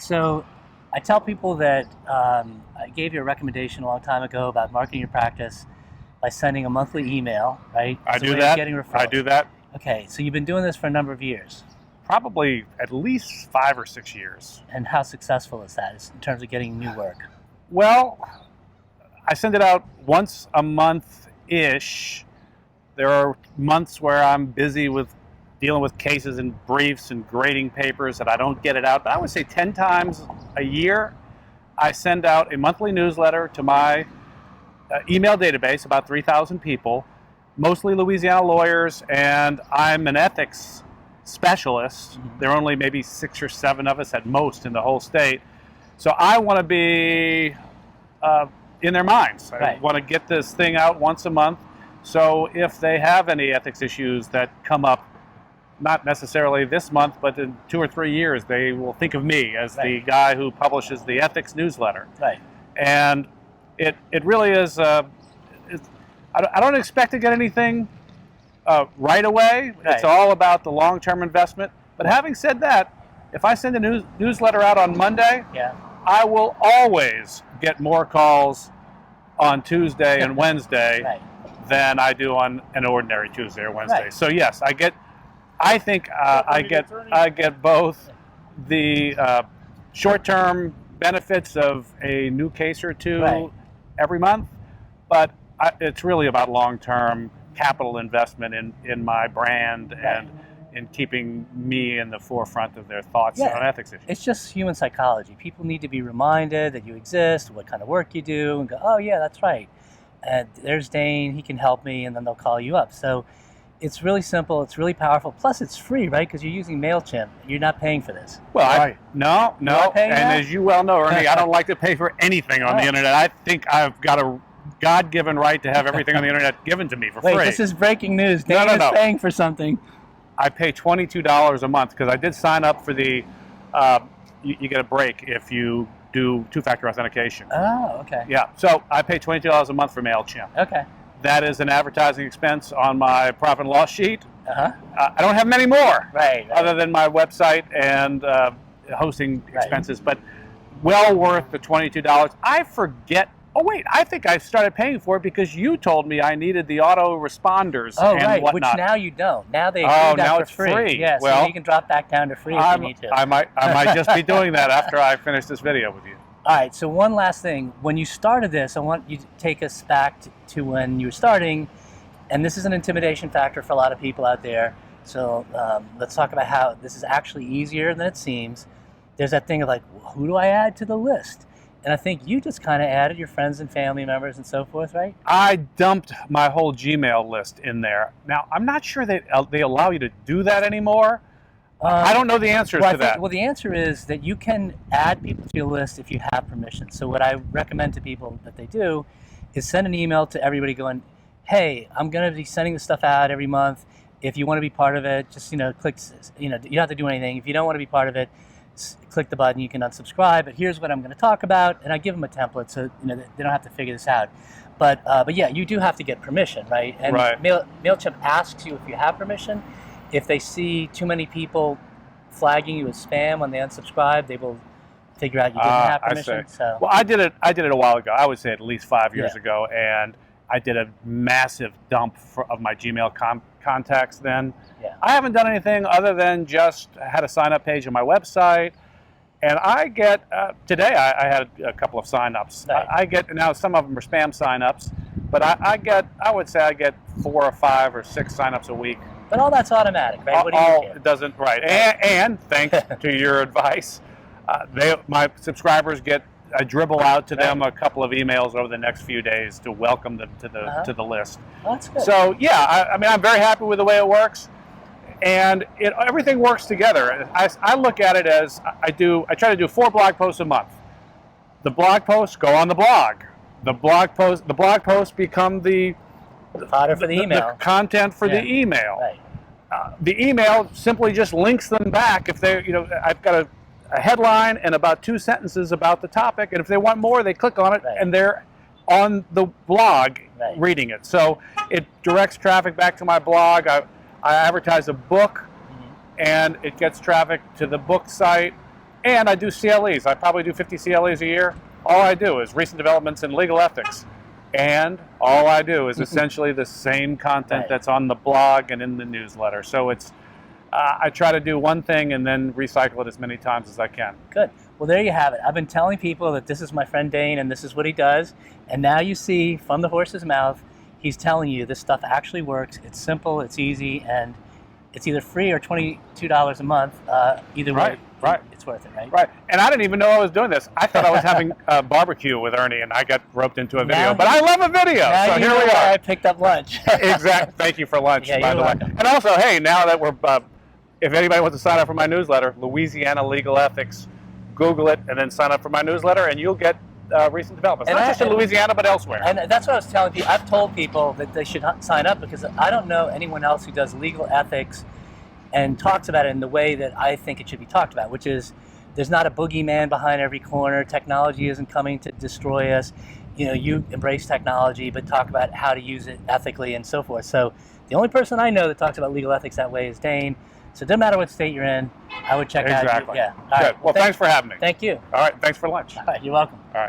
So I tell people that I gave you a recommendation a long time ago about marketing your practice by sending a monthly email, right? I It's a do way of that. getting referrals. I do that Okay, so you've been doing this for a number of years. probably at least 5 or 6 years. And how successful is that in terms of getting new work? Well, I send it out once a month-ish. There are months where I'm busy with dealing with cases and briefs and grading papers that I don't get it out. But I would say 10 times a year, I send out a monthly newsletter to my email database, about 3,000 people, mostly Louisiana lawyers, and I'm an ethics specialist. There are only maybe 6 or 7 of us at most in the whole state. So I want to be in their minds. I want to get this thing out once a month. So if they have any ethics issues that come up, not necessarily this month, but in 2 or 3 years, they will think of me as the guy who publishes the ethics newsletter. And it really is, I don't expect to get anything right away. It's all about the long-term investment. But having said that, if I send a newsletter out on Monday, I will always get more calls on Tuesday and Wednesday than I do on an ordinary Tuesday or Wednesday. So yes, I think I get both the short-term benefits of a new case or two every month, but it's really about long-term capital investment in my brand and in keeping me in the forefront of their thoughts on ethics issues. It's just human psychology. People need to be reminded that you exist, what kind of work you do, and go, oh yeah, that's right. And there's Dane, he can help me, and then they'll call you up. So it's really simple, it's really powerful, plus it's free, right? Because you're using MailChimp. You're not paying for this. Well, no. And as you well know, Ernie, I don't like to pay for anything on the internet. I think I've got a God-given right to have everything on the internet given to me for free. Wait, this is breaking news. Dane is paying for something. I pay $22 a month because I did sign up for the, you get a break if you do two-factor authentication. Oh, okay. Yeah, so I pay $22 a month for MailChimp. Okay. That is an advertising expense on my profit and loss sheet. I don't have many more, other than my website and hosting expenses, but well worth the $22. I forget. Oh wait, I think I started paying for it because you told me I needed the autoresponders and whatnot. Which now you don't. Now they include that for free. Yeah, well, so you can drop back down to free if you need to. I might just be doing that after I finish this video with you. All right, so one last thing. When you started this, I want you to take us back to when you were starting, and this is an intimidation factor for a lot of people out there. So let's talk about how this is actually easier than it seems. There's that thing of like, well, who do I add to the list? And I think you just kind of added your friends and family members and so forth, right? I dumped my whole Gmail list in there. Now, I'm not sure that they allow you to do that anymore. I don't know the answers to that. Well, the answer is that you can add people to your list if you have permission. So what I recommend to people that they do is send an email to everybody going, hey, I'm going to be sending this stuff out every month. If you want to be part of it, just, click, you don't have to do anything. If you don't want to be part of it, click the button, you can unsubscribe, but here's what I'm going to talk about, and I give them a template so they don't have to figure this out. But yeah, you do have to get permission, right? And MailChimp asks you if you have permission. If they see too many people flagging you as spam when they unsubscribe, they will figure out you didn't have permission. So. Well, I did it a while ago. I would say at least 5 years ago, and I did a massive dump of my Gmail contacts then. I haven't done anything other than just had a sign-up page on my website, and I get, today I had a couple of sign-ups. I get, now some of them are spam sign-ups, but I would say I get 4 or 5 or 6 sign-ups a week. But all that's automatic, right? What do you care? It doesn't, and thanks to your advice, my subscribers get, I dribble out to them a couple of emails over the next few days to welcome them to the list. Oh, that's good. So yeah, I mean, I'm very happy with the way it works, and everything works together. I look at it as I try to do 4 blog posts a month. The blog posts go on the blog. The blog posts become the fodder for the email. The content for the email. The email simply just links them back if they, I've got a headline and about 2 sentences about the topic, and if they want more, they click on it, and they're on the blog reading it. So it directs traffic back to my blog. I advertise a book, and it gets traffic to the book site, And I do CLEs. I probably do 50 CLEs a year. All I do is recent developments in legal ethics. And all I do is essentially the same content Right. that's on the blog and in the newsletter. So it's, I try to do one thing and then recycle it as many times as I can. Good. Well, there you have it. I've been telling people that this is my friend Dane and this is what he does. And now you see from the horse's mouth, he's telling you this stuff actually works. It's simple, it's easy, and it's either free or $22 a month. Either way, Right. it's worth it, right? Right. And I didn't even know I was doing this. I thought I was having a barbecue with Ernie, and I got roped into a video. But I love a video, Now so you here know we why are. I picked up lunch. Exactly. Thank you for lunch, Yeah, by you're the way. welcome. And also, hey, now that we're, if anybody wants to sign up for my newsletter, Louisiana Legal Ethics, Google it, and then sign up for my newsletter, and you'll get recent developments. And Not just in Louisiana, but elsewhere. And that's what I was telling people. I've told people that they should sign up because I don't know anyone else who does legal ethics and talks about it in the way that I think it should be talked about, which is there's not a boogeyman behind every corner. Technology isn't coming to destroy us. You know, you embrace technology, but talk about how to use it ethically and so forth. So the only person I know that talks about legal ethics that way is Dane. So it doesn't matter what state you're in. I would check out. Exactly. Yeah. All Good. right. Well, thanks for having me. Thank you. All right. Thanks for lunch. All right. You're welcome. All right.